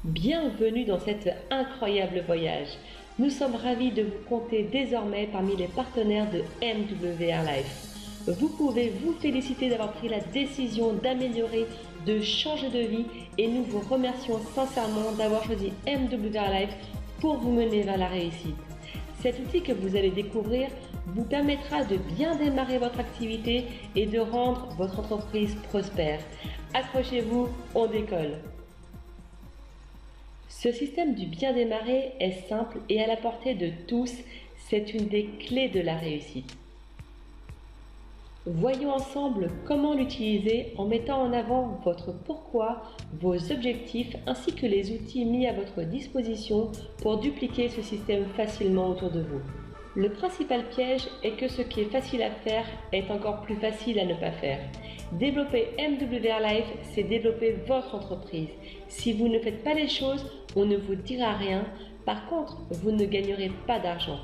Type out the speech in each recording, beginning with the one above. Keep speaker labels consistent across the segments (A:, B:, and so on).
A: Bienvenue dans cet incroyable voyage. Nous sommes ravis de vous compter désormais parmi les partenaires de MWR Life. Vous pouvez vous féliciter d'avoir pris la décision d'améliorer, de changer de vie et nous vous remercions sincèrement d'avoir choisi MWR Life pour vous mener vers la réussite. Cet outil que vous allez découvrir vous permettra de bien démarrer votre activité et de rendre votre entreprise prospère. Accrochez-vous, on décolle. Ce système du bien démarrer est simple et à la portée de tous, c'est une des clés de la réussite. Voyons ensemble comment l'utiliser en mettant en avant votre pourquoi, vos objectifs ainsi que les outils mis à votre disposition pour dupliquer ce système facilement autour de vous. Le principal piège est que ce qui est facile à faire est encore plus facile à ne pas faire. Développer MWR Life, c'est développer votre entreprise. Si vous ne faites pas les choses, on ne vous dira rien. Par contre, vous ne gagnerez pas d'argent.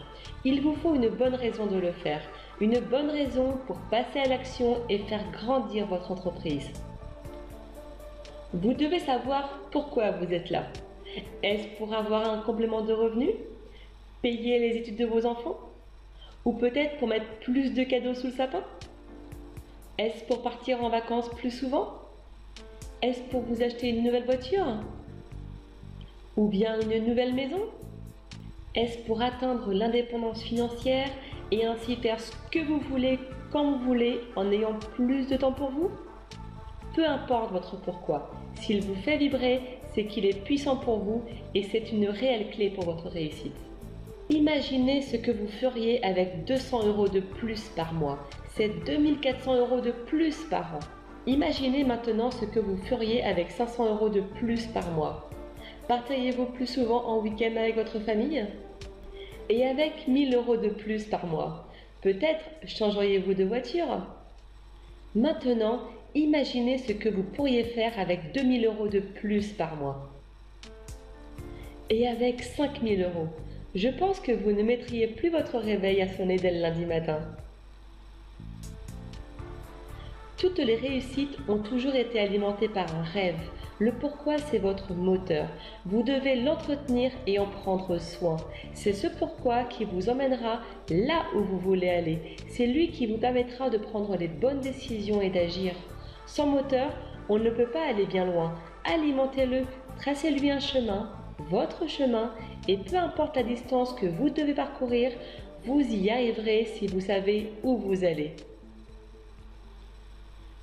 A: Il vous faut une bonne raison de le faire. Une bonne raison pour passer à l'action et faire grandir votre entreprise. Vous devez savoir pourquoi vous êtes là. Est-ce pour avoir un complément de revenus? Payer les études de vos enfants? Ou peut-être pour mettre plus de cadeaux sous le sapin? Est-ce pour partir en vacances plus souvent? Est-ce pour vous acheter une nouvelle voiture? Ou bien une nouvelle maison? Est-ce pour atteindre l'indépendance financière et ainsi faire ce que vous voulez quand vous voulez en ayant plus de temps pour vous? Peu importe votre pourquoi, s'il vous fait vibrer, c'est qu'il est puissant pour vous et c'est une réelle clé pour votre réussite. Imaginez ce que vous feriez avec 200 € de plus par mois. C'est 2400 € de plus par an. Imaginez maintenant ce que vous feriez avec 500 € de plus par mois. Partiriez-vous plus souvent en week-end avec votre famille? Et avec 1000 € de plus par mois, peut-être changeriez-vous de voiture? Maintenant, imaginez ce que vous pourriez faire avec 2000 € de plus par mois. Et avec 5000 €. Je pense que vous ne mettriez plus votre réveil à sonner dès le lundi matin. Toutes les réussites ont toujours été alimentées par un rêve. Le pourquoi, c'est votre moteur. Vous devez l'entretenir et en prendre soin. C'est ce pourquoi qui vous emmènera là où vous voulez aller. C'est lui qui vous permettra de prendre les bonnes décisions et d'agir. Sans moteur, on ne peut pas aller bien loin. Alimentez-le, tracez-lui un chemin, votre chemin, et peu importe la distance que vous devez parcourir, vous y arriverez si vous savez où vous allez.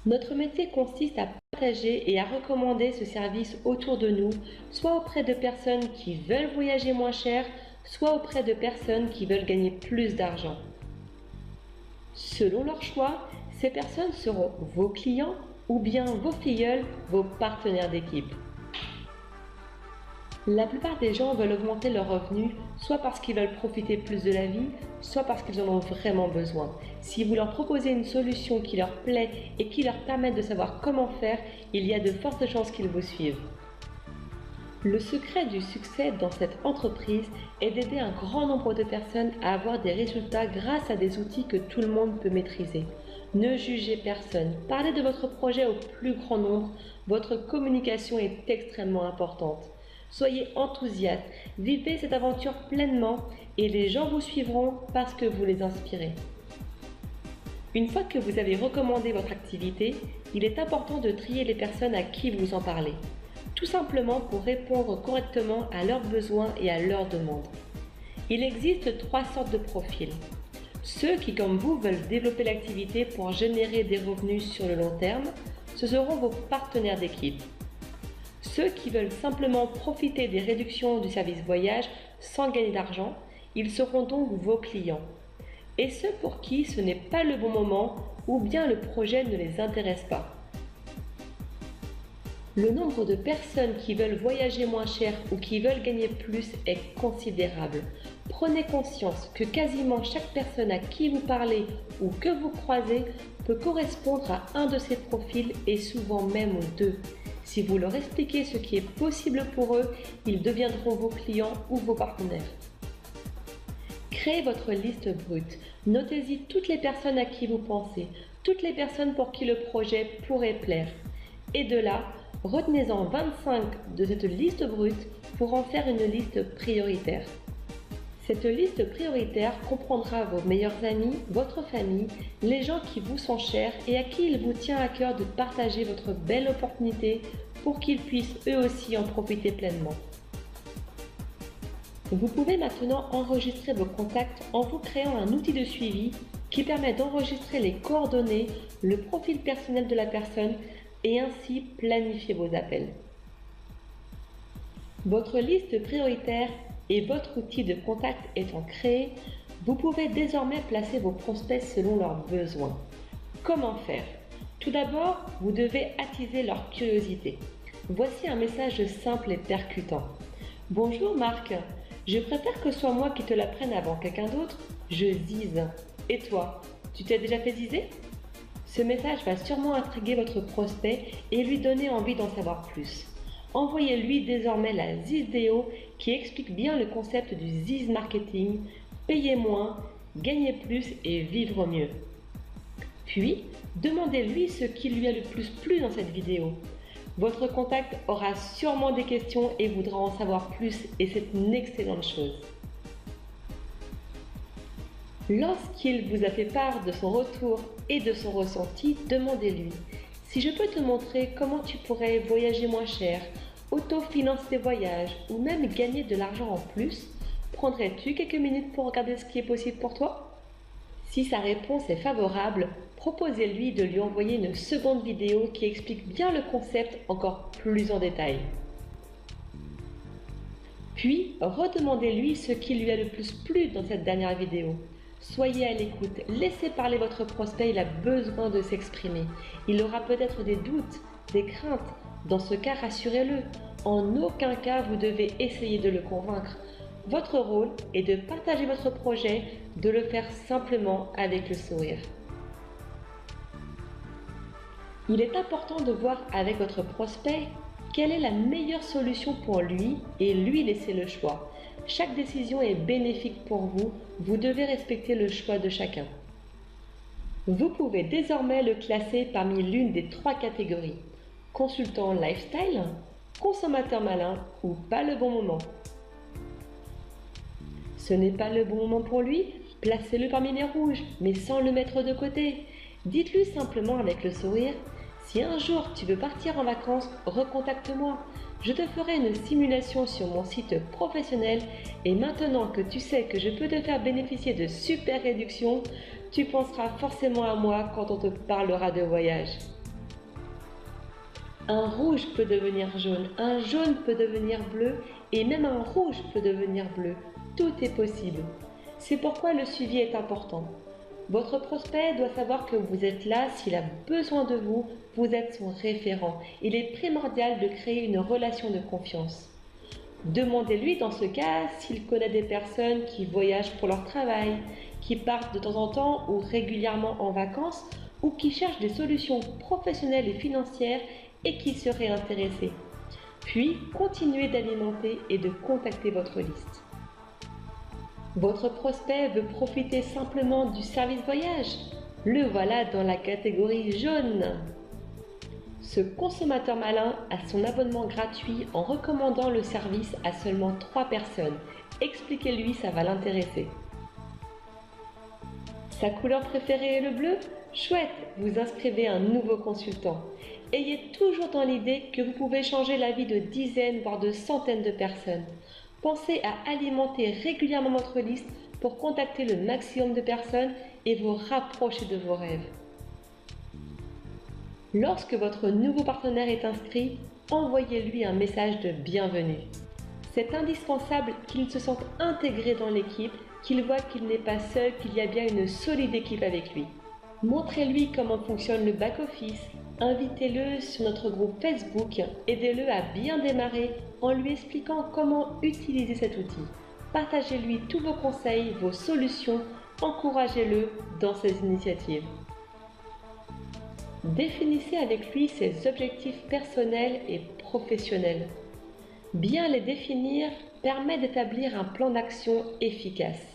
A: Notre métier consiste à partager et à recommander ce service autour de nous, soit auprès de personnes qui veulent voyager moins cher, soit auprès de personnes qui veulent gagner plus d'argent. Selon leur choix, ces personnes seront vos clients ou bien vos filleuls, vos partenaires d'équipe. La plupart des gens veulent augmenter leurs revenus, soit parce qu'ils veulent profiter plus de la vie, soit parce qu'ils en ont vraiment besoin. Si vous leur proposez une solution qui leur plaît et qui leur permet de savoir comment faire, il y a de fortes chances qu'ils vous suivent. Le secret du succès dans cette entreprise est d'aider un grand nombre de personnes à avoir des résultats grâce à des outils que tout le monde peut maîtriser. Ne jugez personne, parlez de votre projet au plus grand nombre, votre communication est extrêmement importante. Soyez enthousiaste, vivez cette aventure pleinement et les gens vous suivront parce que vous les inspirez. Une fois que vous avez recommandé votre activité, il est important de trier les personnes à qui vous en parlez, tout simplement pour répondre correctement à leurs besoins et à leurs demandes. Il existe 3 sortes de profils. Ceux qui, comme vous, veulent développer l'activité pour générer des revenus sur le long terme, ce seront vos partenaires d'équipe. Ceux qui veulent simplement profiter des réductions du service voyage sans gagner d'argent, ils seront donc vos clients. Et ceux pour qui ce n'est pas le bon moment ou bien le projet ne les intéresse pas. Le nombre de personnes qui veulent voyager moins cher ou qui veulent gagner plus est considérable. Prenez conscience que quasiment chaque personne à qui vous parlez ou que vous croisez peut correspondre à un de ces profils et souvent même aux deux. Si vous leur expliquez ce qui est possible pour eux, ils deviendront vos clients ou vos partenaires. Créez votre liste brute. Notez-y toutes les personnes à qui vous pensez, toutes les personnes pour qui le projet pourrait plaire. Et de là, Retenez-en 25 de cette liste brute pour en faire une liste prioritaire. Cette liste prioritaire comprendra vos meilleurs amis, votre famille, les gens qui vous sont chers et à qui il vous tient à cœur de partager votre belle opportunité pour qu'ils puissent eux aussi en profiter pleinement. Vous pouvez maintenant enregistrer vos contacts en vous créant un outil de suivi qui permet d'enregistrer les coordonnées, le profil personnel de la personne et ainsi planifier vos appels. Votre liste prioritaire et votre outil de contact étant créé, vous pouvez désormais placer vos prospects selon leurs besoins. Comment faire? Tout d'abord, vous devez attiser leur curiosité. Voici un message simple et percutant. Bonjour Marc, je préfère que ce soit moi qui te l'apprenne avant quelqu'un d'autre. Je zise. Et toi, tu t'es déjà fait ziser? Ce message va sûrement intriguer votre prospect et lui donner envie d'en savoir plus. Envoyez-lui désormais la Zizéo qui explique bien le concept du Ziz Marketing, payer moins, gagner plus et vivre mieux. Puis, demandez-lui ce qui lui a le plus plu dans cette vidéo. Votre contact aura sûrement des questions et voudra en savoir plus et c'est une excellente chose. Lorsqu'il vous a fait part de son retour et de son ressenti, demandez-lui « Si je peux te montrer comment tu pourrais voyager moins cher, autofinancer tes voyages ou même gagner de l'argent en plus, prendrais-tu quelques minutes pour regarder ce qui est possible pour toi ?» Si sa réponse est favorable, proposez-lui de lui envoyer une seconde vidéo qui explique bien le concept encore plus en détail. Puis, redemandez-lui ce qui lui a le plus plu dans cette dernière vidéo. Soyez à l'écoute, laissez parler votre prospect, il a besoin de s'exprimer. Il aura peut-être des doutes, des craintes. Dans ce cas, rassurez-le. En aucun cas, vous devez essayer de le convaincre. Votre rôle est de partager votre projet, de le faire simplement avec le sourire. Il est important de voir avec votre prospect quelle est la meilleure solution pour lui et lui laisser le choix. Chaque décision est bénéfique pour vous, vous devez respecter le choix de chacun. Vous pouvez désormais le classer parmi l'une des 3 catégories: consultant lifestyle, consommateur malin ou pas le bon moment. Ce n'est pas le bon moment pour lui, placez-le parmi les rouges, mais sans le mettre de côté. Dites-lui simplement avec le sourire: si un jour tu veux partir en vacances, recontacte-moi. Je te ferai une simulation sur mon site professionnel et maintenant que tu sais que je peux te faire bénéficier de super réductions, tu penseras forcément à moi quand on te parlera de voyage. Un rouge peut devenir jaune, un jaune peut devenir bleu et même un rouge peut devenir bleu. Tout est possible. C'est pourquoi le suivi est important. Votre prospect doit savoir que vous êtes là s'il a besoin de vous, vous êtes son référent. Il est primordial de créer une relation de confiance. Demandez-lui dans ce cas s'il connaît des personnes qui voyagent pour leur travail, qui partent de temps en temps ou régulièrement en vacances ou qui cherchent des solutions professionnelles et financières et qui seraient intéressés. Puis, continuez d'alimenter et de contacter votre liste. Votre prospect veut profiter simplement du service voyage. Le voilà dans la catégorie jaune. Ce consommateur malin a son abonnement gratuit en recommandant le service à seulement 3 personnes. Expliquez-lui, ça va l'intéresser. Sa couleur préférée est le bleu? Chouette, vous inscrivez un nouveau consultant. Ayez toujours dans l'idée que vous pouvez changer la vie de dizaines, voire de centaines de personnes. Pensez à alimenter régulièrement votre liste pour contacter le maximum de personnes et vous rapprocher de vos rêves. Lorsque votre nouveau partenaire est inscrit, envoyez-lui un message de bienvenue. C'est indispensable qu'il se sente intégré dans l'équipe, qu'il voit qu'il n'est pas seul, qu'il y a bien une solide équipe avec lui. Montrez-lui comment fonctionne le back-office, invitez-le sur notre groupe Facebook, aidez-le à bien démarrer en lui expliquant comment utiliser cet outil. Partagez-lui tous vos conseils, vos solutions, encouragez-le dans ses initiatives. Définissez avec lui ses objectifs personnels et professionnels. Bien les définir permet d'établir un plan d'action efficace.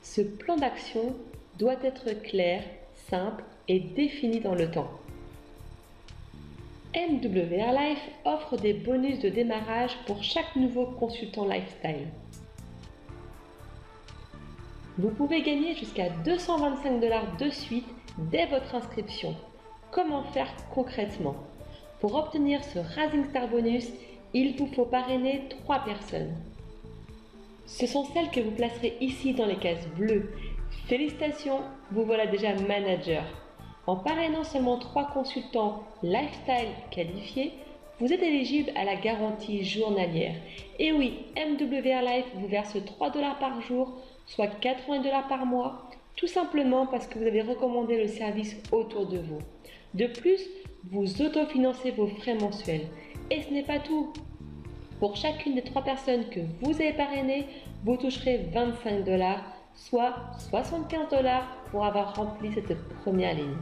A: Ce plan d'action doit être clair, simple et défini dans le temps. MWR Life offre des bonus de démarrage pour chaque nouveau consultant lifestyle. Vous pouvez gagner jusqu'à 225 $ de suite dès votre inscription. Comment faire concrètement? Pour obtenir ce Rising Star bonus, il vous faut parrainer 3 personnes. Ce sont celles que vous placerez ici dans les cases bleues. Félicitations, vous voilà déjà manager. En parrainant seulement 3 consultants lifestyle qualifiés, vous êtes éligible à la garantie journalière. Et oui, MWR Life vous verse 3 $ par jour, soit 80 $ par mois, tout simplement parce que vous avez recommandé le service autour de vous. De plus, vous autofinancez vos frais mensuels. Et ce n'est pas tout. Pour chacune des 3 personnes que vous avez parrainées, vous toucherez 25 $, soit 75 $ pour avoir rempli cette première ligne.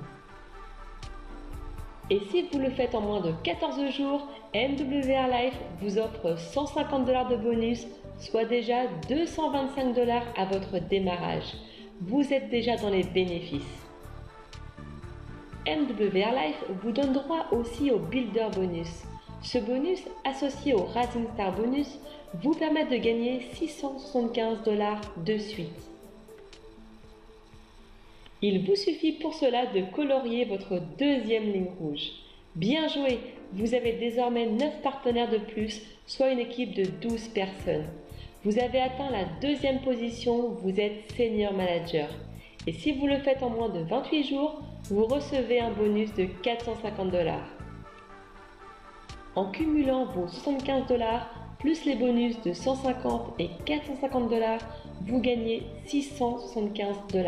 A: Et si vous le faites en moins de 14 jours, MWR Life vous offre 150 $ de bonus, soit déjà 225 $ à votre démarrage. Vous êtes déjà dans les bénéfices. MWR Life vous donne droit aussi au Builder Bonus. Ce bonus, associé au Rising Star Bonus, vous permet de gagner 675 $ de suite. Il vous suffit pour cela de colorier votre deuxième ligne rouge. Bien joué, vous avez désormais 9 partenaires de plus, soit une équipe de 12 personnes. Vous avez atteint la 2e position, vous êtes Senior Manager. Et si vous le faites en moins de 28 jours, vous recevez un bonus de 450 $. En cumulant vos 75 $ plus les bonus de 150 et 450 $, vous gagnez 675 $.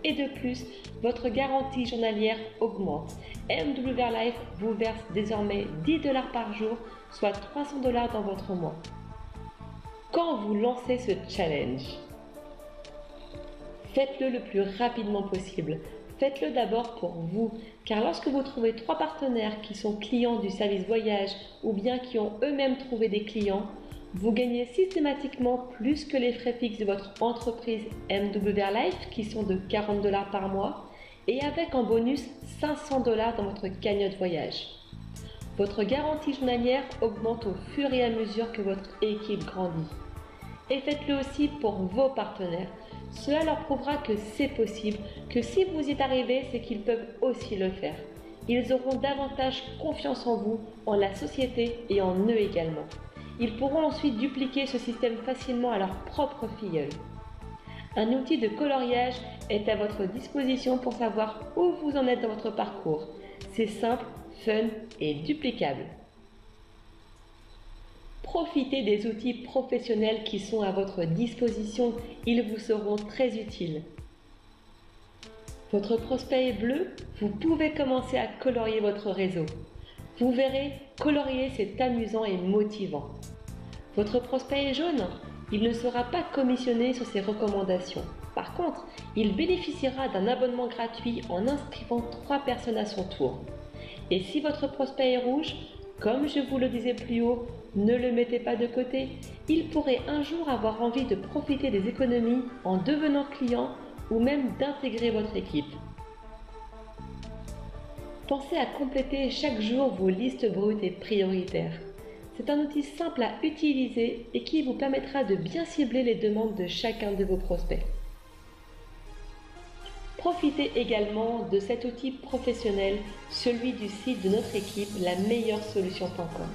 A: Et de plus, votre garantie journalière augmente. MWR Life vous verse désormais 10 $ par jour, soit 300 $ dans votre mois. Quand vous lancez ce challenge, faites-le le plus rapidement possible. Faites-le d'abord pour vous, car lorsque vous trouvez 3 partenaires qui sont clients du service voyage ou bien qui ont eux-mêmes trouvé des clients, vous gagnez systématiquement plus que les frais fixes de votre entreprise MWR Life qui sont de 40 $ par mois et avec en bonus 500 $ dans votre cagnotte voyage. Votre garantie journalière augmente au fur et à mesure que votre équipe grandit. Et faites-le aussi pour vos partenaires. Cela leur prouvera que c'est possible, que si vous y êtes arrivé, c'est qu'ils peuvent aussi le faire. Ils auront davantage confiance en vous, en la société et en eux également. Ils pourront ensuite dupliquer ce système facilement à leur propre filleule. Un outil de coloriage est à votre disposition pour savoir où vous en êtes dans votre parcours. C'est simple, fun et duplicable. Profitez des outils professionnels qui sont à votre disposition, ils vous seront très utiles. Votre prospect est bleu, vous pouvez commencer à colorier votre réseau. Vous verrez, colorier c'est amusant et motivant. Votre prospect est jaune, il ne sera pas commissionné sur ses recommandations. Par contre, il bénéficiera d'un abonnement gratuit en inscrivant 3 personnes à son tour. Et si votre prospect est rouge, comme je vous le disais plus haut, ne le mettez pas de côté. Il pourrait un jour avoir envie de profiter des économies en devenant client ou même d'intégrer votre équipe. Pensez à compléter chaque jour vos listes brutes et prioritaires. C'est un outil simple à utiliser et qui vous permettra de bien cibler les demandes de chacun de vos prospects. Profitez également de cet outil professionnel, celui du site de notre équipe, lameilleuresolution.com.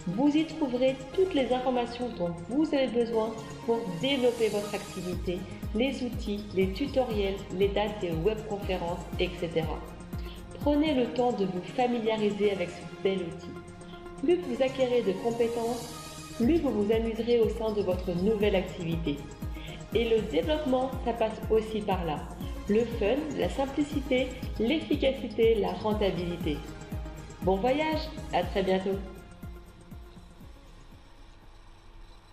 A: Vous y trouverez toutes les informations dont vous avez besoin pour développer votre activité, les outils, les tutoriels, les dates des webconférences, etc. Prenez le temps de vous familiariser avec ce bel outil. Plus vous acquérez de compétences, plus vous vous amuserez au sein de votre nouvelle activité. Et le développement, ça passe aussi par là. Le fun, la simplicité, l'efficacité, la rentabilité. Bon voyage, à très bientôt.